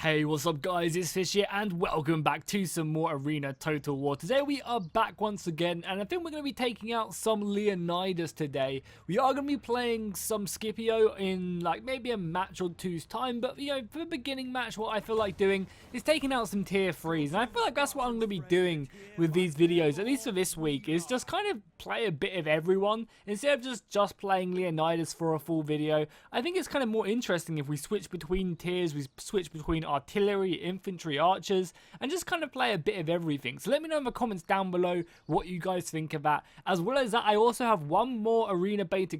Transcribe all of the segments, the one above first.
Hey, what's up guys, it's Fish here and welcome back to some more Arena Total War. Today we are back once again and I think we're going to be taking out some Leonidas today. We are going to be playing some Scipio in like maybe a match or two's time, but you know, for the beginning match what I feel like doing is taking out some tier 3s, and I feel like that's what I'm going to be doing with these videos, at least for this week, is just kind of play a bit of everyone instead of just playing Leonidas for a full video. I think it's kind of more interesting if we switch between tiers, we switch between artillery, infantry, archers, and just kind of play a bit of everything. So let me know in the comments down below what you guys think of that. As well as that, I also have one more arena beta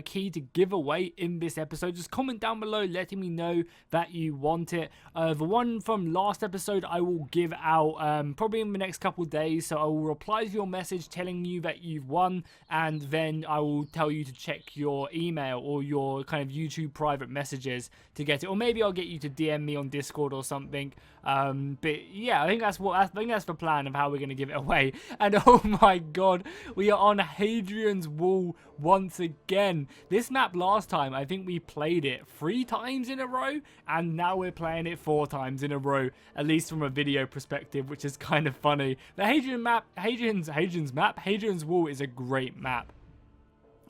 key to give away in this episode. Just comment down below letting me know that you want it. The one from last episode I will give out probably in the next couple of days, so I will reply to your message telling you that you've won, and then I will tell you to check your email or your kind of YouTube private messages to get it, or maybe I'll get you to DM me on Discord or something. But yeah, I think that's the plan of how we're going to give it away. And oh my god, we are on Hadrian's wall once again. This map last time, I think we played it 3 times in a row, and now we're playing it 4 times in a row, at least from a video perspective, which is kind of funny. The Hadrian's wall is a great map.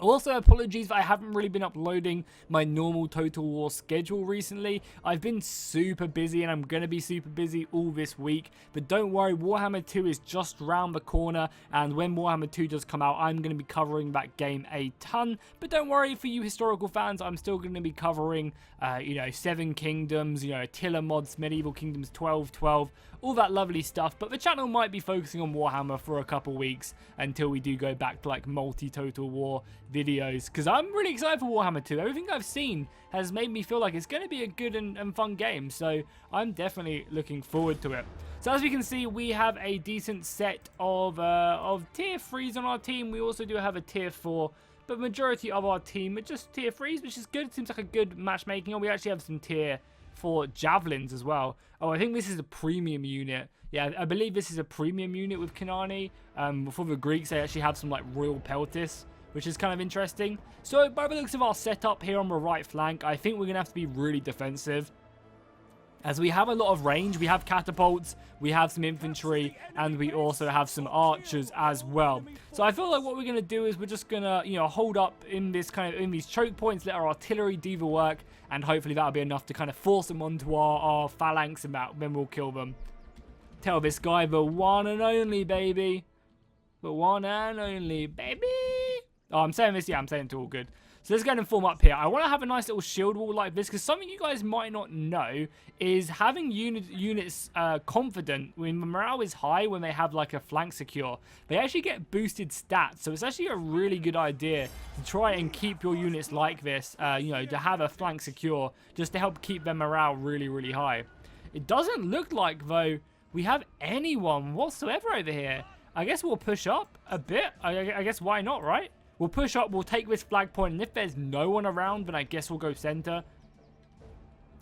Also, apologies that I haven't really been uploading my normal Total War schedule recently. I've been super busy and I'm going to be super busy all this week. But don't worry, Warhammer 2 is just round the corner, and when Warhammer 2 does come out, I'm going to be covering that game a ton. But don't worry, for you historical fans, I'm still going to be covering, you know, 7 Kingdoms, you know, Attila mods, Medieval Kingdoms 1212, all that lovely stuff. But the channel might be focusing on Warhammer for a couple weeks until we do go back to like multi-Total War videos, because I'm really excited for Warhammer 2. Everything I've seen has made me feel like it's going to be a good and fun game, so I'm definitely looking forward to it. So as we can see, we have a decent set of tier 3s on our team. We also do have a tier 4, but majority of our team are just tier 3s, which is good. It seems like a good matchmaking. And we actually have some tier 4 javelins as well. Oh, I think this is a premium unit. Yeah, I believe this is a premium unit with Kanani. For the Greeks, they actually have some like royal peltis, which is kind of interesting. So by the looks of our setup here on the right flank, I think we're going to have to be really defensive, as we have a lot of range. We have catapults, we have some infantry, and we also have some archers as well. So I feel like what we're going to do is we're just going to, you know, hold up in this kind of, in these choke points, let our artillery do the work, and hopefully that'll be enough to kind of force them onto our phalanx, and then we'll kill them. Tell this guy the one and only, baby. The one and only, baby. Oh, I'm saying this, yeah, I'm saying it's all good. So let's go ahead and form up here. I want to have a nice little shield wall like this, because something you guys might not know is having units confident when the morale is high, when they have like a flank secure, they actually get boosted stats. So it's actually a really good idea to try and keep your units like this, you know, to have a flank secure, just to help keep their morale really, really high. It doesn't look like, though, we have anyone whatsoever over here. I guess we'll push up a bit. I guess why not, right? We'll push up, we'll take this flag point, and if there's no one around, then I guess we'll go center,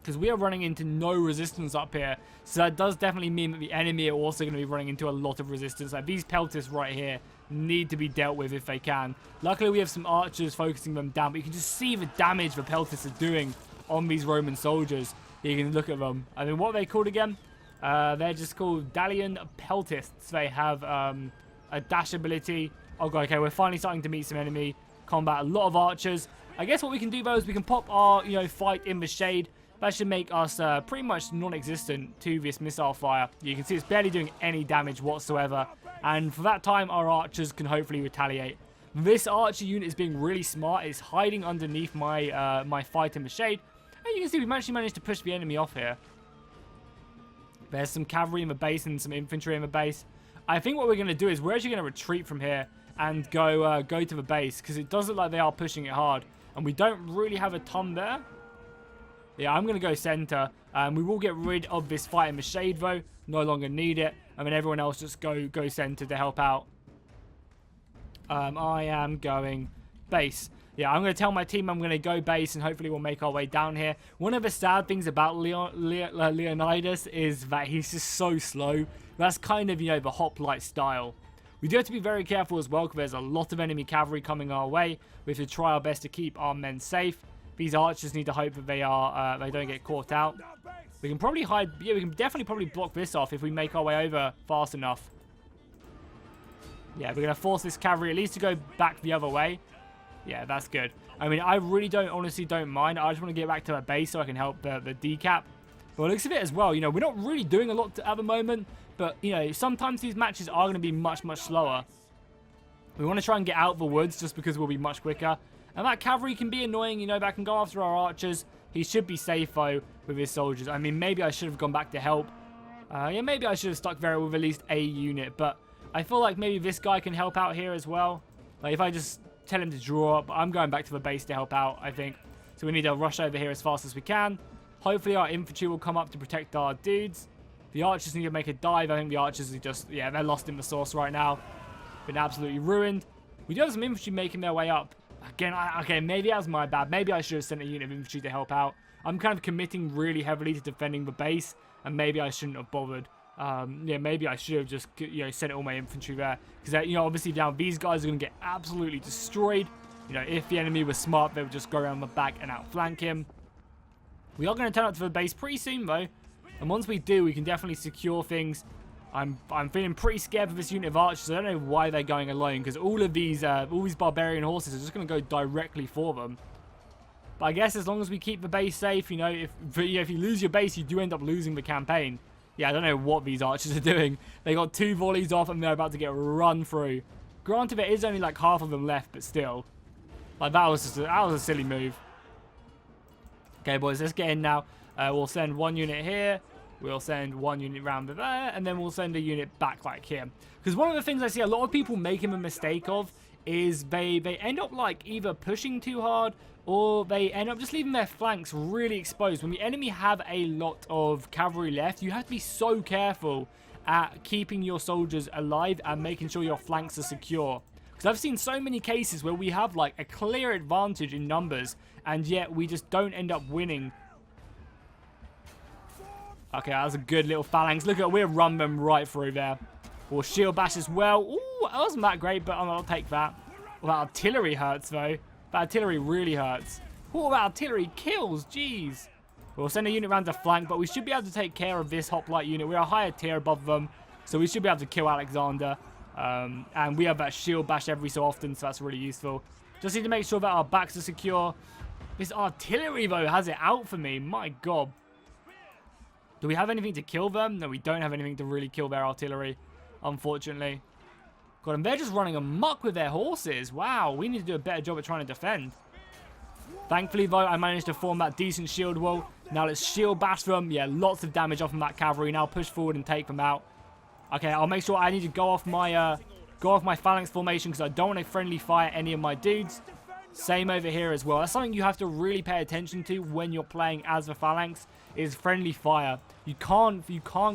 because we are running into no resistance up here. So that does definitely mean that the enemy are also going to be running into a lot of resistance. Like these peltists right here need to be dealt with if they can. Luckily, we have some archers focusing them down, but you can just see the damage the peltists are doing on these Roman soldiers. You can look at them. I mean, what are they called again? They're just called Dalian peltists. They have a dash ability. Oh god, okay, we're finally starting to meet some enemy combat. A lot of archers. I guess what we can do though is we can pop our, you know, fight in the shade. That should make us pretty much non-existent to this missile fire. You can see it's barely doing any damage whatsoever, and for that time our archers can hopefully retaliate. This archer unit is being really smart. It's hiding underneath my my fight in the shade, and you can see we've actually managed to push the enemy off here. There's some cavalry in the base and some infantry in the base. I think what we're going to do is we're actually going to retreat from here and go to the base, because it does look like they are pushing it hard, and we don't really have a ton there. Yeah, I'm going to go center. We will get rid of this fight in the shade though. No longer need it. I mean, everyone else just go center to help out. I am going base. Yeah, I'm going to tell my team I'm going to go base, and hopefully we'll make our way down here. One of the sad things about Leonidas is that he's just so slow. That's kind of, you know, the hoplite style. We do have to be very careful as well, because there's a lot of enemy cavalry coming our way. We have to try our best to keep our men safe. These archers need to hope that they don't get caught out. We can probably hide. Yeah, we can definitely probably block this off if we make our way over fast enough. Yeah, we're going to force this cavalry at least to go back the other way. Yeah, that's good. I mean, I really honestly don't mind. I just want to get back to our base so I can help the decap. But it looks of it as well, you know, we're not really doing a lot at the moment. But, you know, sometimes these matches are going to be much, much slower. We want to try and get out of the woods just because we'll be much quicker. And that cavalry can be annoying, you know, but I can go after our archers. He should be safe, though, with his soldiers. I mean, maybe I should have gone back to help. Yeah, maybe I should have stuck there with at least a unit. But I feel like maybe this guy can help out here as well. Like, if I just tell him to draw up, I'm going back to the base to help out, I think. So we need to rush over here as fast as we can. Hopefully our infantry will come up to protect our dudes. The archers need to make a dive. I think the archers are just, yeah, they're lost in the sauce right now. Been absolutely ruined. We do have some infantry making their way up. Again, okay, maybe that was my bad. Maybe I should have sent a unit of infantry to help out. I'm kind of committing really heavily to defending the base, and maybe I shouldn't have bothered. Yeah, maybe I should have just, you know, sent all my infantry there. Because, you know, obviously now these guys are going to get absolutely destroyed. You know, if the enemy was smart, they would just go around the back and outflank him. We are going to turn up to the base pretty soon, though. And once we do, we can definitely secure things. I'm feeling pretty scared for this unit of archers. I don't know why they're going alone, because all these barbarian horses are just going to go directly for them. But I guess as long as we keep the base safe, you know, if you lose your base, you do end up losing the campaign. Yeah, I don't know what these archers are doing. They got 2 volleys off and they're about to get run through. Granted, there is only like half of them left, but still. Like, that was a silly move. Okay, boys, let's get in now. We'll send 1 unit here. We'll send 1 unit round there, and then we'll send a unit back like here. Because one of the things I see a lot of people making a mistake of is they end up like either pushing too hard or they end up just leaving their flanks really exposed. When the enemy have a lot of cavalry left, you have to be so careful at keeping your soldiers alive and making sure your flanks are secure. Because I've seen so many cases where we have like a clear advantage in numbers and yet we just don't end up winning. Okay, that was a good little phalanx. Look at, we'll run them right through there. We'll shield bash as well. Ooh, that wasn't that great, but I'll take that. Well, that artillery hurts, though. That artillery really hurts. Ooh, that artillery kills. Jeez. We'll send a unit around to flank, but we should be able to take care of this hoplite unit. We're a higher tier above them, so we should be able to kill Alexander. And we have that shield bash every so often, so that's really useful. Just need to make sure that our backs are secure. This artillery, though, has it out for me. My God. Do we have anything to kill them? No, we don't have anything to really kill their artillery, unfortunately. God, and they're just running amok with their horses. Wow, we need to do a better job at trying to defend. Thankfully, though, I managed to form that decent shield wall. Now let's shield bash them. Yeah, lots of damage off from that cavalry. Now push forward and take them out. Okay, I'll make sure I need to go off my phalanx formation because I don't want to friendly fire any of my dudes. Same over here as well. That's something you have to really pay attention to when you're playing as the phalanx, is friendly fire. You can't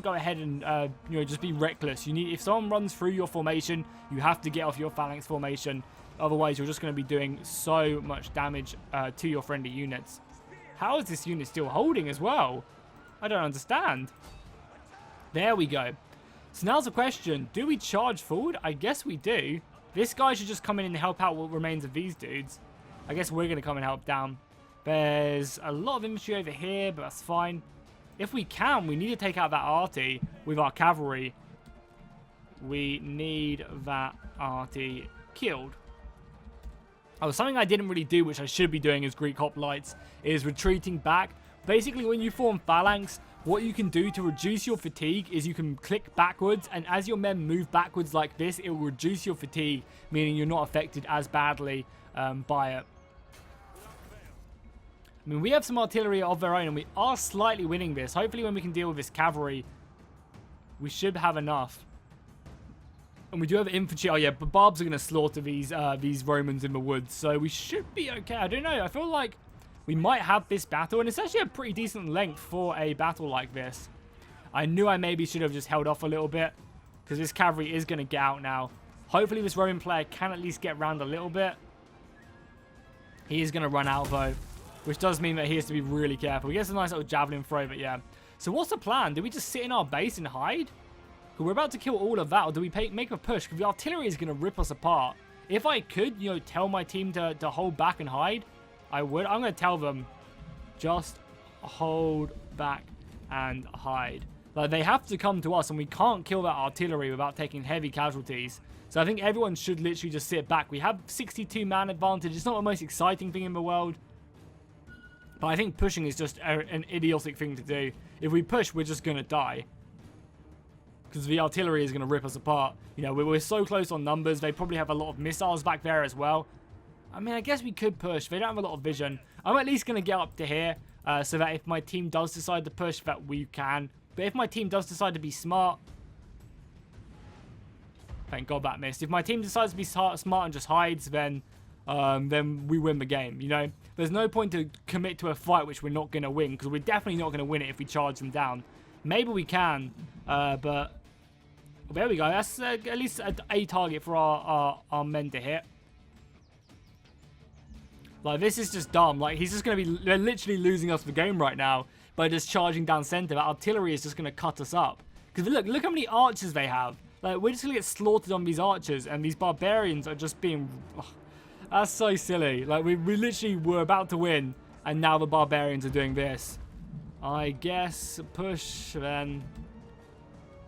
go ahead and you know, just be reckless. You need, if someone runs through your formation, you have to get off your phalanx formation. Otherwise, you're just going to be doing so much damage to your friendly units. How is this unit still holding as well? I don't understand. There we go. So now's the question. Do we charge forward? I guess we do. This guy should just come in and help out what remains of these dudes. I guess we're going to come and help down. There's a lot of infantry over here, but that's fine. If we can, we need to take out that arty with our cavalry. We need that arty killed. Oh, something I didn't really do, which I should be doing as Greek hoplites, is retreating back. Basically, when you form phalanx, what you can do to reduce your fatigue is you can click backwards, and as your men move backwards like this, it will reduce your fatigue, meaning you're not affected as badly by it. I mean, we have some artillery of their own, and we are slightly winning this. Hopefully, when we can deal with this cavalry, we should have enough. And we do have infantry. Oh, yeah, but Barbs are going to slaughter these Romans in the woods, so we should be okay. I don't know. I feel like we might have this battle, and it's actually a pretty decent length for a battle like this. I knew I maybe should have just held off a little bit, because this cavalry is going to get out now. Hopefully, this Roman player can at least get around a little bit. He is going to run out, though, which does mean that he has to be really careful. He gets a nice little javelin throw, but yeah. So what's the plan? Do we just sit in our base and hide? Because we're about to kill all of that, or do we make a push? Because the artillery is going to rip us apart. If I could, you know, tell my team to hold back and hide, I would. I'm going to tell them, just hold back and hide. Like, they have to come to us, and we can't kill that artillery without taking heavy casualties. So I think everyone should literally just sit back. We have 62 man advantage. It's not the most exciting thing in the world, but I think pushing is just an idiotic thing to do. If we push, we're just going to die, because the artillery is going to rip us apart. You know, we're so close on numbers. They probably have a lot of missiles back there as well. I mean, I guess we could push. They don't have a lot of vision. I'm at least going to get up to here, so that if my team does decide to push, that we can. But if my team does decide to be smart... Thank God that missed. If my team decides to be smart and just hides, then we win the game, you know? There's no point to commit to a fight which we're not going to win, because we're definitely not going to win it if we charge them down. Maybe we can, but... Well, there we go. That's at least a target for our men to hit. Like, this is just dumb. Like, he's just going to be... They're literally losing us the game right now by just charging down center. That artillery is just going to cut us up. Because look how many archers they have. Like, we're just going to get slaughtered on these archers, and these barbarians are just being... Oh, that's so silly. Like, we literally were about to win, and now the barbarians are doing this. I guess push, then.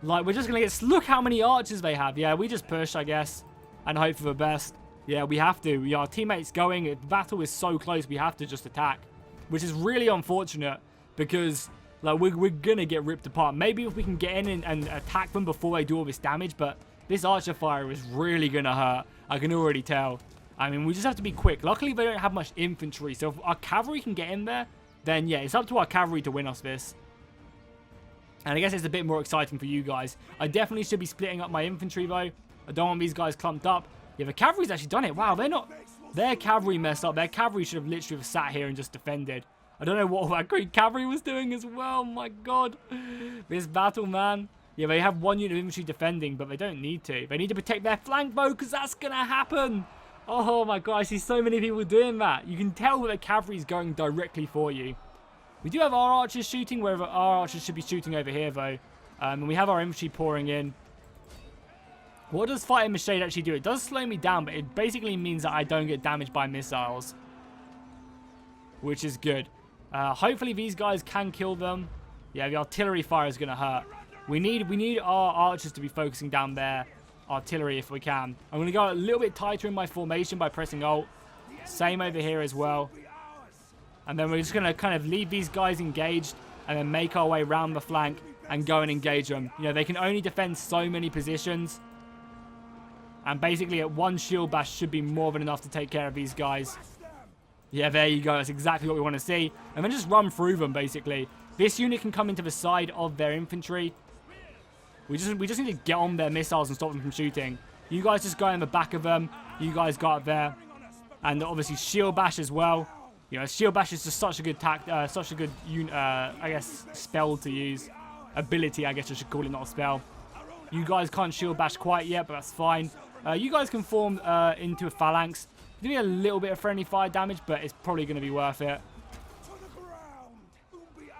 Like, we're just going to get... Look how many archers they have. Yeah, we just push, I guess, and hope for the best. Yeah, we have to. Yeah, our teammates going. The battle is so close, we have to just attack. Which is really unfortunate, because... Like, we're going to get ripped apart. Maybe if we can get in and attack them before they do all this damage. But this archer fire is really going to hurt. I can already tell. I mean, we just have to be quick. Luckily, they don't have much infantry. So if our cavalry can get in there, then yeah, it's up to our cavalry to win us this. And I guess it's a bit more exciting for you guys. I definitely should be splitting up my infantry, though. I don't want these guys clumped up. Yeah, the cavalry's actually done it. Wow, they're not... Their cavalry messed up. Their cavalry should have literally sat here and just defended. I don't know what that Greek cavalry was doing as well. My God. This battle, man. Yeah, they have one unit of infantry defending, but they don't need to. They need to protect their flank, though, because that's going to happen. Oh, my God. I see so many people doing that. You can tell that the cavalry is going directly for you. We do have our archers shooting, wherever our archers should be shooting over here, though. And we have our infantry pouring in. What does fighting the shade actually do? It does slow me down, but it basically means that I don't get damaged by missiles, which is good. Hopefully these guys can kill them. Yeah, the artillery fire is going to hurt. We need our archers to be focusing down their artillery if we can. I'm going to go a little bit tighter in my formation by pressing Alt. Same over here as well. And then we're just going to kind of leave these guys engaged and then make our way around the flank and go and engage them. You know, they can only defend so many positions. And basically at one shield bash should be more than enough to take care of these guys. Yeah, there you go. That's exactly what we want to see. And then just run through them, basically. This unit can come into the side of their infantry. We just need to get on their missiles and stop them from shooting. You guys just go in the back of them. You guys go up there. And obviously shield bash as well. You know, shield bash is just such a good I guess, spell to use. Ability, I guess I should call it, not a spell. You guys can't shield bash quite yet, but that's fine. You guys can form into a phalanx. Give me a little bit of friendly fire damage, but it's probably going to be worth it.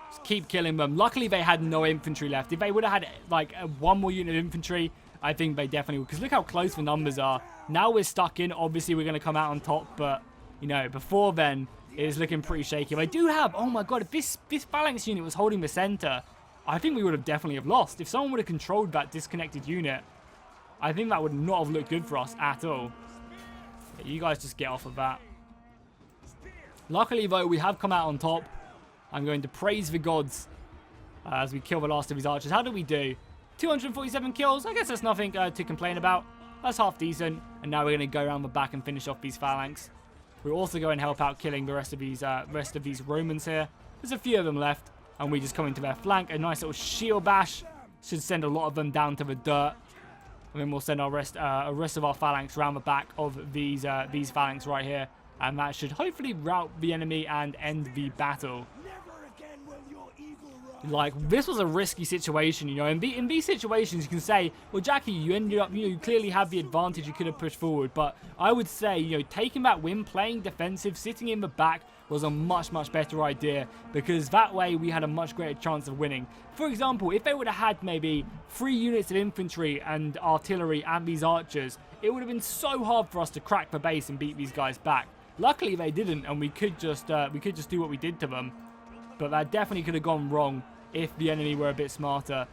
Just keep killing them. Luckily, they had no infantry left. If they would have had, like, one more unit of infantry, I think they definitely would. Because look how close the numbers are. Now we're stuck in. Obviously, we're going to come out on top. But, you know, before then, it is looking pretty shaky. They do have... Oh, my God. If this phalanx unit was holding the center, I think we would have definitely have lost. If someone would have controlled that disconnected unit, I think that would not have looked good for us at all. You guys just get off of that. Luckily, though, we have come out on top. I'm going to praise the gods as we kill the last of these archers. How do we do? 247 kills. I guess that's nothing to complain about. That's half decent. And now we're going to go around the back and finish off these phalanx. We'll also go and help out killing the rest of these Romans here. There's a few of them left. And we just come into their flank. A nice little shield bash. Should send a lot of them down to the dirt. And then we'll send our rest of our phalanx around the back of these phalanx right here. And that should hopefully rout the enemy and end the battle. Like, this was a risky situation, you know. In these situations, you can say, well, Jackie, you ended up, you clearly have the advantage. You could have pushed forward. But I would say, you know, taking that win, playing defensive, sitting in the back was a much, much better idea. Because that way, we had a much greater chance of winning. For example, if they would have had maybe 3 units of infantry and artillery and these archers, it would have been so hard for us to crack the base and beat these guys back. Luckily, they didn't, and we could just do what we did to them. But that definitely could have gone wrong. if the enemy were a bit smarter,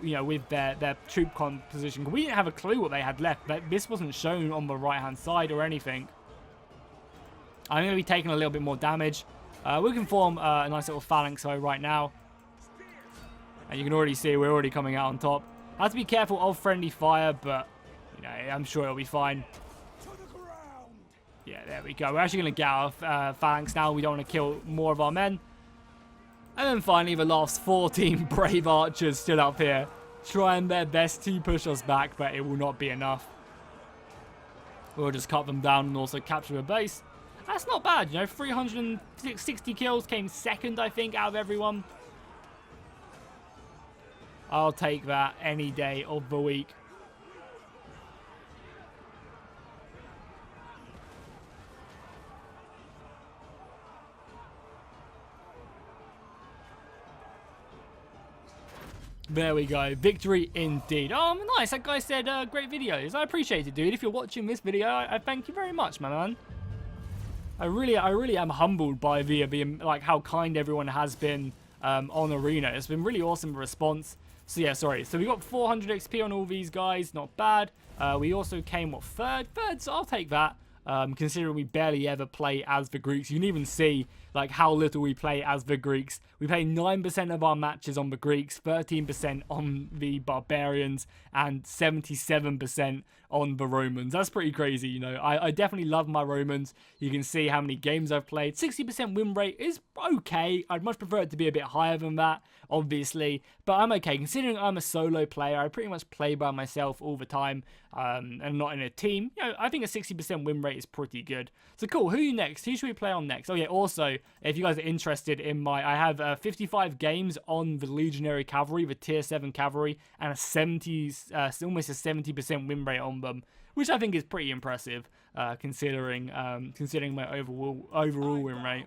you know, with their troop composition. We didn't have a clue what they had left. This wasn't shown on the right-hand side or anything. I'm going to be taking a little bit more damage. We can form a nice little phalanx right now. And you can already see we're already coming out on top. Have to be careful of friendly fire, but, you know, I'm sure it'll be fine. Yeah, there we go. We're actually going to get out of phalanx now. We don't want to kill more of our men. And then finally, the last 14 brave archers stood up here, trying their best to push us back, but it will not be enough. We'll just cut them down and also capture a base. That's not bad, you know, 360 kills, came second, I think, out of everyone. I'll take that any day of the week. There we go. Victory indeed. Oh, nice. That guy said great videos. I appreciate it, dude. If you're watching this video, I thank you very much, my man. I really am humbled by the like how kind everyone has been on Arena. It's been really awesome response. So yeah, sorry. So we got 400 XP on all these guys. Not bad. We also came, what, third? Third, so I'll take that. Considering we barely ever play as the Greeks. You can even see like how little we play as the Greeks. We play 9% of our matches on the Greeks, 13% on the barbarians, and 77% on the Romans. That's pretty crazy, you know. I definitely love my Romans. You can see how many games I've played. 60% win rate is okay. I'd much prefer it to be a bit higher than that, obviously. But I'm okay. Considering I'm a solo player, I pretty much play by myself all the time, and not in a team. You know, I think a 60% win rate is pretty good. So cool. Who next? Who should we play on next? Oh yeah, also, if you guys are interested in I have 55 games on the Legionary Cavalry, the Tier 7 Cavalry, and almost a 70% win rate on them, which I think is pretty impressive, considering my overall win rate.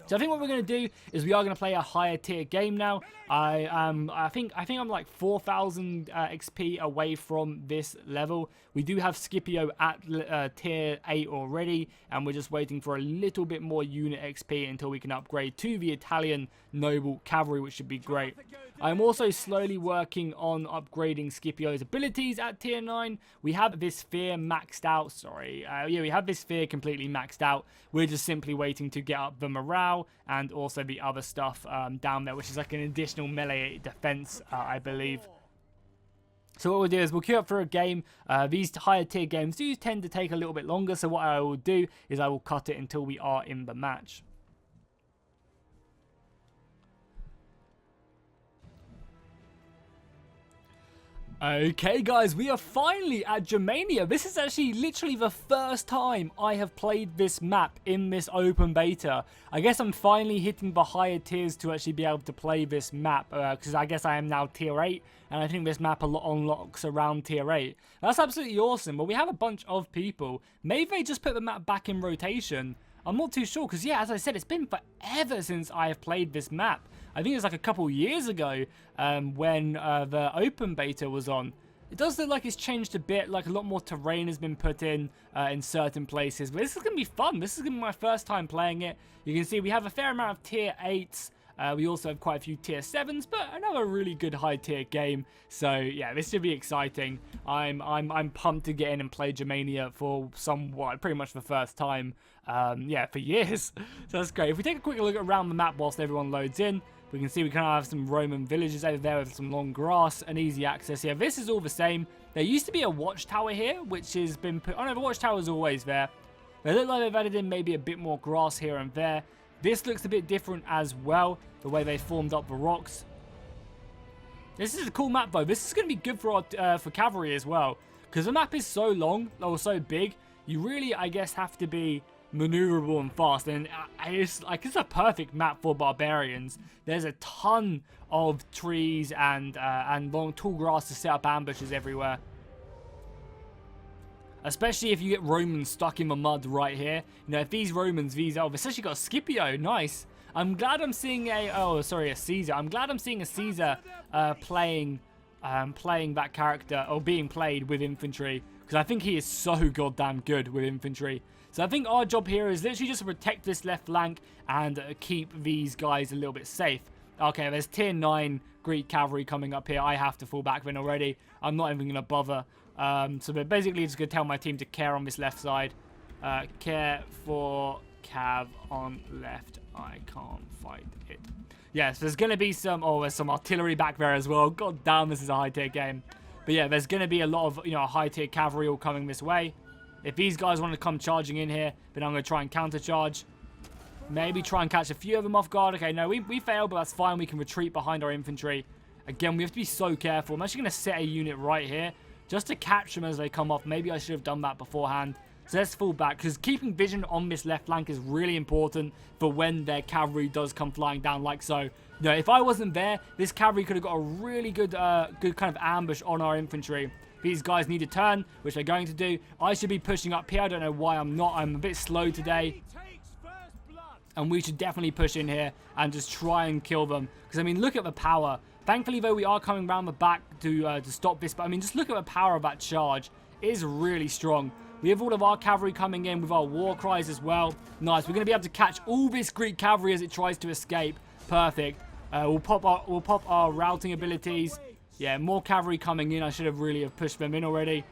So I think what we're going to do is we are going to play a higher tier game now. I think I'm like 4,000 XP away from this level. We do have Scipio at tier 8 already, and we're just waiting for a little bit more unit XP until we can upgrade to the Italian Noble Cavalry, which should be great. I'm also slowly working on upgrading Scipio's abilities at tier 9. We have this sphere maxed out, yeah, we have this sphere completely maxed out. We're just simply waiting to get up the morale and also the other stuff down there, which is like an additional melee defense, I believe. So what we'll do is we'll queue up for a game. These higher tier games do tend to take a little bit longer, so what I will do is I will cut it until we are in the match. Okay guys, we are finally at Germania. This is actually literally the first time I have played this map in this open beta. I guess I'm finally hitting the higher tiers to actually be able to play this map, because I guess I am now tier 8, and I think this map unlocks around tier 8. That's absolutely awesome, but we have a bunch of people. Maybe they just put the map back in rotation. I'm not too sure, because yeah, as I said, it's been forever since I have played this map. I think it was like a couple years ago when the open beta was on. It does look like it's changed a bit, like a lot more terrain has been put in certain places. But this is going to be fun. This is going to be my first time playing it. You can see we have a fair amount of tier 8s. We also have quite a few tier 7s, but another really good high tier game. So yeah, this should be exciting. I'm pumped to get in and play Germania for pretty much the first time, yeah, for years. So that's great. If we take a quick look around the map whilst everyone loads in, we can see we kind of have some Roman villages over there with some long grass and easy access here. This is all the same. There used to be a watchtower here, which has been put... Oh no, the watchtower is always there. They look like they've added in maybe a bit more grass here and there. This looks a bit different as well, the way they formed up the rocks. This is a cool map though. This is going to be good for cavalry as well, because the map is so long or so big. You really, I guess, have to be maneuverable and fast, and it's a perfect map for barbarians. There's a ton of trees and long tall grass to set up ambushes everywhere, especially if you get Romans stuck in the mud right here. You know, if these Romans, I've essentially got a Scipio. Nice. I'm glad I'm seeing a Caesar. I'm glad I'm seeing a Caesar playing that character, or being played with infantry, because I think he is so goddamn good with infantry. So I think our job here is literally just to protect this left flank and keep these guys a little bit safe. Okay, there's tier 9 Greek cavalry coming up here. I have to fall back then already. I'm not even going to bother. So we're basically just going to tell my team to care on this left side. Care for cav on left. I can't fight it. Yes, there's going to be some... Oh, there's some artillery back there as well. God damn, this is a high-tier game. But yeah, there's going to be a lot of, high-tier cavalry all coming this way. If these guys want to come charging in here, then I'm going to try and counter-charge. Maybe try and catch a few of them off guard. Okay, no, we failed, but that's fine. We can retreat behind our infantry. Again, we have to be so careful. I'm actually going to set a unit right here just to catch them as they come off. Maybe I should have done that beforehand. So let's fall back, because keeping vision on this left flank is really important for when their cavalry does come flying down like so. If I wasn't there, this cavalry could have got a really good good kind of ambush on our infantry. These guys need to turn, which they're going to do. I should be pushing up here. I don't know why I'm not. I'm a bit slow today. And we should definitely push in here and just try and kill them. Because, I mean, look at the power. Thankfully, though, we are coming around the back to stop this. But, I mean, just look at the power of that charge. It is really strong. We have all of our cavalry coming in with our war cries as well. Nice. We're going to be able to catch all this Greek cavalry as it tries to escape. Perfect. We'll pop our routing abilities. Yeah, more cavalry coming in. I should have really pushed them in already.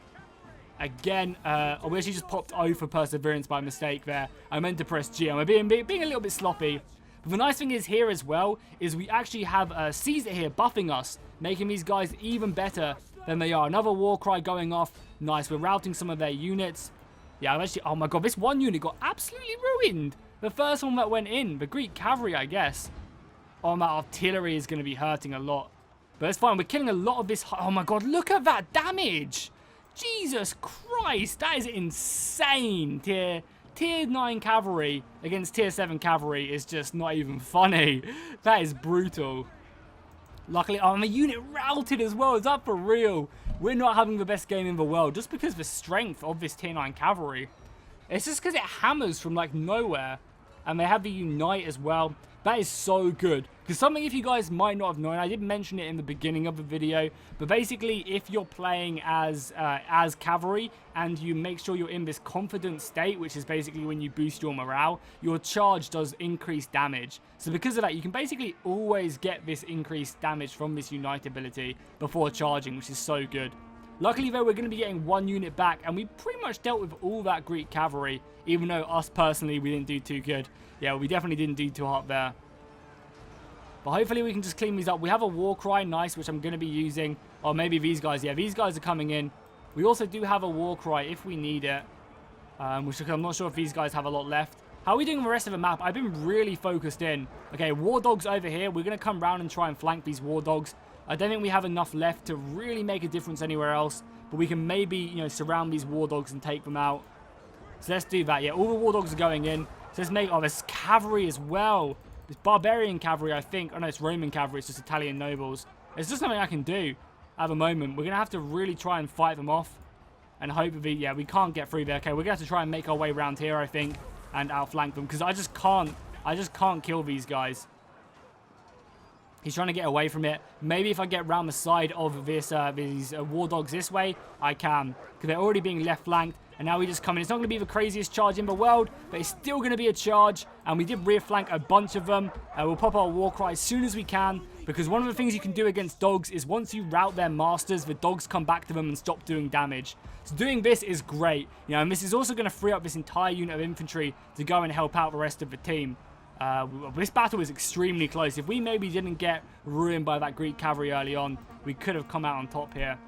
Again, we actually just popped O for perseverance by mistake there. I meant to press G. I'm being a little bit sloppy. But the nice thing is here as well is we actually have Caesar here buffing us, making these guys even better than they are. Another war cry going off. Nice. We're routing some of their units. Yeah, I've actually... Oh my god, this one unit got absolutely ruined. The first one that went in. The Greek cavalry, I guess. Oh, my artillery is going to be hurting a lot. But it's fine. We're killing a lot of this... Oh my god, look at that damage. Jesus Christ, that is insane. Tier 9 cavalry against tier 7 cavalry is just not even funny. That is brutal. Luckily, my unit routed as well. Is that for real? We're not having the best game in the world just because of the strength of this tier 9 cavalry. It's just because it hammers from like nowhere. And they have the unite as well. That is so good. Because something, if you guys might not have known, I did mention it in the beginning of the video, but basically if you're playing as cavalry and you make sure you're in this confident state, which is basically when you boost your morale, your charge does increase damage. So because of that, you can basically always get this increased damage from this unite ability before charging, which is so good. Luckily though, we're going to be getting one unit back, and we pretty much dealt with all that Greek cavalry, even though us personally, we didn't do too good. Yeah, we definitely didn't do too hot there. But hopefully we can just clean these up. We have a war cry, nice, which I'm going to be using. Or maybe these guys. Yeah, these guys are coming in. We also do have a war cry if we need it. Which I'm not sure if these guys have a lot left. How are we doing the rest of the map? I've been really focused in. Okay, war dogs over here. We're going to come round and try and flank these war dogs. I don't think we have enough left to really make a difference anywhere else. But we can maybe, surround these war dogs and take them out. So let's do that. Yeah, all the war dogs are going in. So let's make... Oh, there's cavalry as well. It's barbarian cavalry, I think. Oh, no, it's Roman cavalry. It's just Italian nobles. It's just something I can do at the moment. We're going to have to really try and fight them off. And hopefully, yeah, we can't get through there. Okay, we're going to have to try and make our way around here, I think. And outflank them. Because I just can't kill these guys. He's trying to get away from it. Maybe if I get around the side of this, these war dogs this way, I can. Because they're already being left flanked. And now we just come in. It's not going to be the craziest charge in the world, but it's still going to be a charge. And we did rear flank a bunch of them. We'll pop our war cry as soon as we can. Because one of the things you can do against dogs is once you rout their masters, the dogs come back to them and stop doing damage. So doing this is great. And this is also going to free up this entire unit of infantry to go and help out the rest of the team. This battle is extremely close. If we maybe didn't get ruined by that Greek cavalry early on, we could have come out on top here.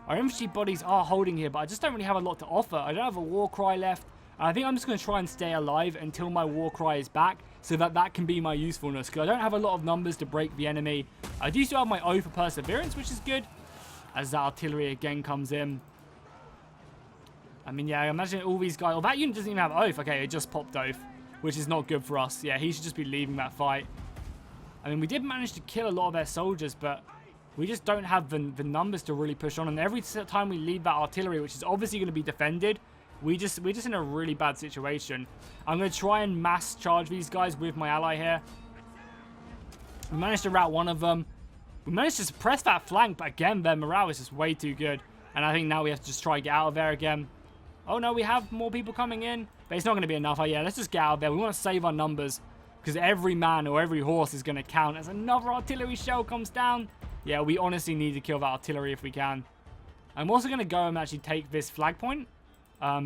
Our infantry bodies are holding here, but I just don't really have a lot to offer. I don't have a war cry left. I think I'm just going to try and stay alive until my war cry is back, so that can be my usefulness, because I don't have a lot of numbers to break the enemy. I do still have my O for perseverance, which is good, as that artillery again comes in. I mean, yeah, I imagine all these guys... Oh, that unit doesn't even have oath. Okay, it just popped oath, which is not good for us. Yeah, he should just be leaving that fight. I mean, we did manage to kill a lot of their soldiers, but we just don't have the numbers to really push on. And every time we leave that artillery, which is obviously going to be defended, we're just in a really bad situation. I'm going to try and mass charge these guys with my ally here. We managed to rout one of them. We managed to suppress that flank, but again, their morale is just way too good. And I think now we have to just try and get out of there again. Oh no, we have more people coming in, but it's not going to be enough. Oh yeah, let's just get out of there. We want to save our numbers, Because every man or every horse is going to count as another artillery shell comes down. Yeah, we honestly need to kill that artillery if we can. I'm also going to go and actually take this flag point.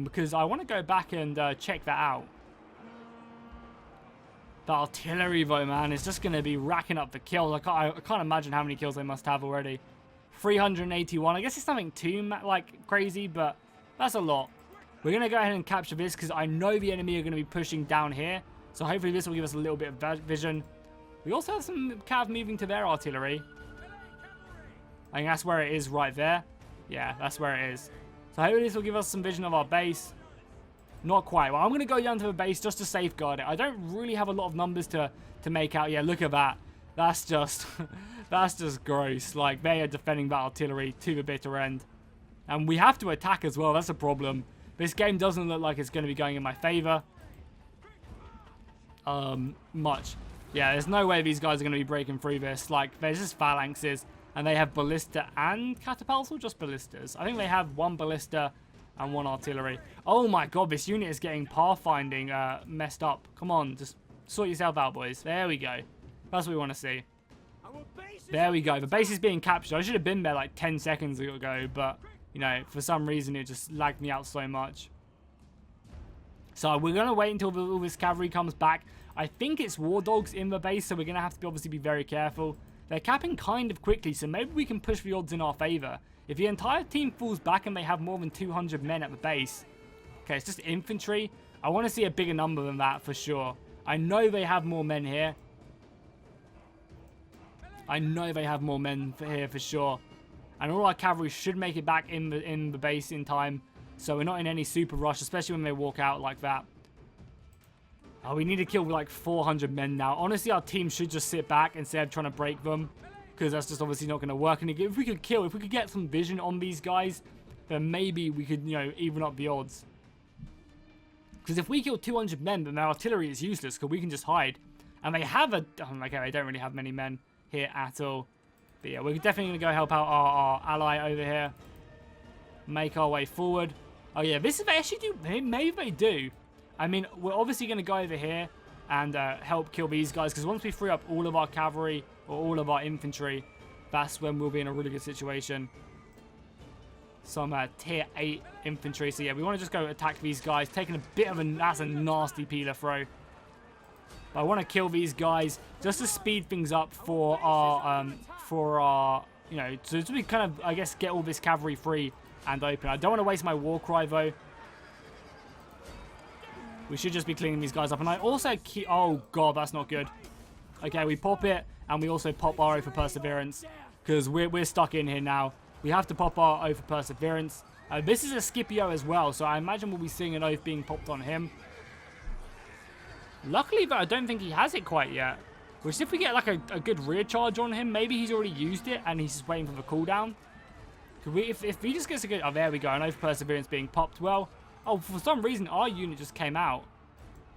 Because I want to go back and check that out. The artillery, though, man, is just going to be racking up the kills. I can't imagine how many kills they must have already. 381. I guess it's nothing too, like, crazy, but that's a lot. We're going to go ahead and capture this because I know the enemy are going to be pushing down here. So hopefully this will give us a little bit of vision. We also have some cav moving to their artillery. I think that's where it is right there. Yeah, that's where it is. So hopefully this will give us some vision of our base. Not quite. Well, I'm going to go down to the base just to safeguard it. I don't really have a lot of numbers to make out. Yeah, look at that. That's just that's just gross. Like, they are defending that artillery to the bitter end. And we have to attack as well. That's a problem. This game doesn't look like it's going to be going in my favor. Much. Yeah, there's no way these guys are going to be breaking through this. Like, there's just phalanxes. And they have ballista and catapults, or just ballistas? I think they have one ballista and one artillery. Oh my god, this unit is getting pathfinding messed up. Come on, just sort yourself out, boys. There we go. That's what we want to see. There we go. The base is being captured. I should have been there like 10 seconds ago, but, you know, for some reason it just lagged me out so much. So we're going to wait until all this cavalry comes back. I think it's war dogs in the base, so we're going to have to obviously be very careful. They're capping kind of quickly, so maybe we can push the odds in our favor. If the entire team falls back and they have more than 200 men at the base. Okay, it's just infantry. I want to see a bigger number than that for sure. I know they have more men here. I know they have more men here for sure. And all our cavalry should make it back in the base in time. So we're not in any super rush, especially when they walk out like that. Oh, we need to kill like 400 men now. Honestly, our team should just sit back instead of trying to break them. Because that's just obviously not going to work. And if we could get some vision on these guys, then maybe we could, you know, even up the odds. Because if we kill 200 men, then their artillery is useless because we can just hide. And they have a... Oh, okay, they don't really have many men here at all. But yeah, we're definitely going to go help out our ally over here. Make our way forward. Oh yeah, this is... They actually do... Maybe they do. I mean, we're obviously going to go over here and help kill these guys. Because once we free up all of our cavalry or all of our infantry, that's when we'll be in a really good situation. Some tier 8 infantry. So yeah, we want to just go attack these guys. Taking a bit of a... That's a nasty peeler throw. But I want to kill these guys just to speed things up for our... you know, so we kind of, I guess, get all this cavalry free and open. I don't want to waste my war cry, though. We should just be cleaning these guys up. And I also keep... Oh, God, that's not good. Okay, we pop it. And we also pop our O for Perseverance. Because we're stuck in here now. We have to pop our O for Perseverance. This is a Scipio as well. So I imagine we'll be seeing an oath being popped on him. Luckily, though, I don't think he has it quite yet. Which, if we get like a good rear charge on him, maybe he's already used it. And he's just waiting for the cooldown. If he just gets a good... Oh, there we go. An oath for Perseverance being popped. Well... Oh, for some reason, our unit just came out.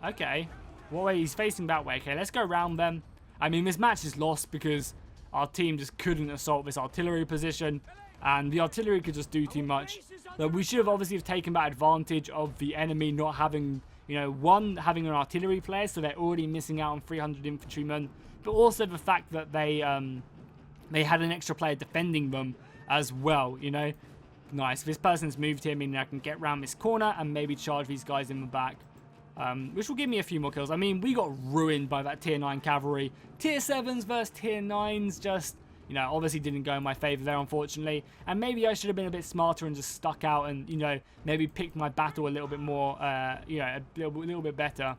Okay. What way? He's facing that way. Okay, let's go around them. I mean, this match is lost because our team just couldn't assault this artillery position. And the artillery could just do too much. So we should have obviously taken that advantage of the enemy not having, you know, one, having an artillery player. So they're already missing out on 300 infantrymen. But also the fact that they had an extra player defending them as well, you know. Nice. This person's moved here, meaning I can get around this corner and maybe charge these guys in the back. Which will give me a few more kills. I mean, we got ruined by that tier 9 cavalry. Tier 7s versus tier 9s just, you know, obviously didn't go in my favor there, unfortunately. And maybe I should have been a bit smarter and just stuck out and, you know, maybe picked my battle a little bit more, you know, a little bit better.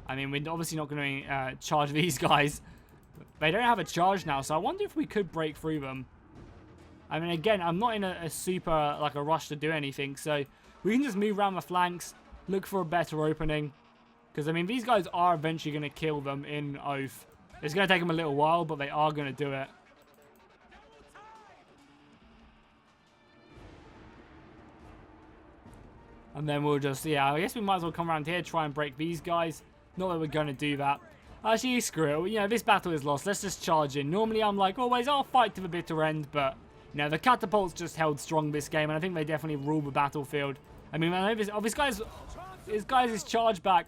I mean, we're obviously not going to charge these guys. They don't have a charge now, so I wonder if we could break through them. I mean, again, I'm not in a super, like, a rush to do anything. So, we can just move around the flanks, look for a better opening. Because, I mean, these guys are eventually going to kill them in Oath. It's going to take them a little while, but they are going to do it. And then we'll just, yeah, I guess we might as well come around here, try and break these guys. Not that we're going to do that. Actually, screw it. You know, this battle is lost. Let's just charge in. Normally, I'm like, always, I'll fight to the bitter end, but... You know, the catapults just held strong this game, and I think they definitely rule the battlefield. I mean, I know this guy's charge back.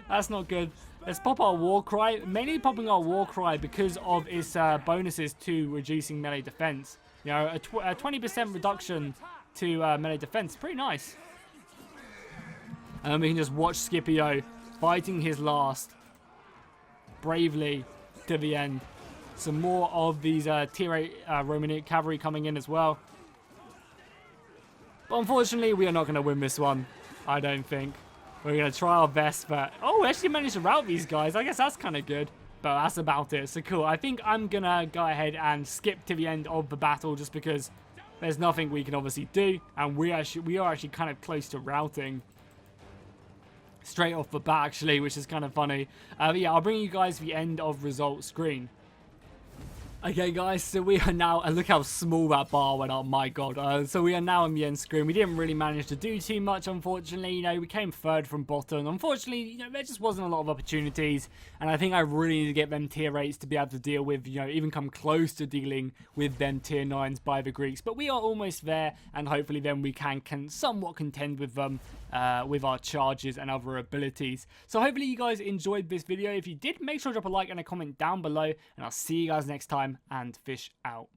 That's not good. Let's pop our war cry. Mainly popping our war cry because of its bonuses to reducing melee defense. You know, a 20% reduction to melee defense. Pretty nice. And then we can just watch Scipio fighting his last bravely to the end. Some more of these tier 8 Roman cavalry coming in as well. But unfortunately, we are not going to win this one. I don't think. We're going to try our best, but... Oh, we actually managed to rout these guys. I guess that's kind of good. But that's about it. So cool. I think I'm going to go ahead and skip to the end of the battle just because there's nothing we can obviously do. And we are actually kind of close to routing. Straight off the bat, actually, which is kind of funny. But yeah, I'll bring you guys to the end of result screen. Okay, guys, so we are now, look how small that bar went up, my god. So we are now on the end screen. We didn't really manage to do too much, unfortunately. You know, we came third from bottom. Unfortunately, you know, there just wasn't a lot of opportunities, and I think I really need to get them tier 8s to be able to deal with, you know, even come close to dealing with them tier 9s by the Greeks. But we are almost there, and hopefully then we can somewhat contend with them with our charges and other abilities. So hopefully you guys enjoyed this video. If you did, make sure to drop a like and a comment down below, and I'll see you guys next time, and fish out.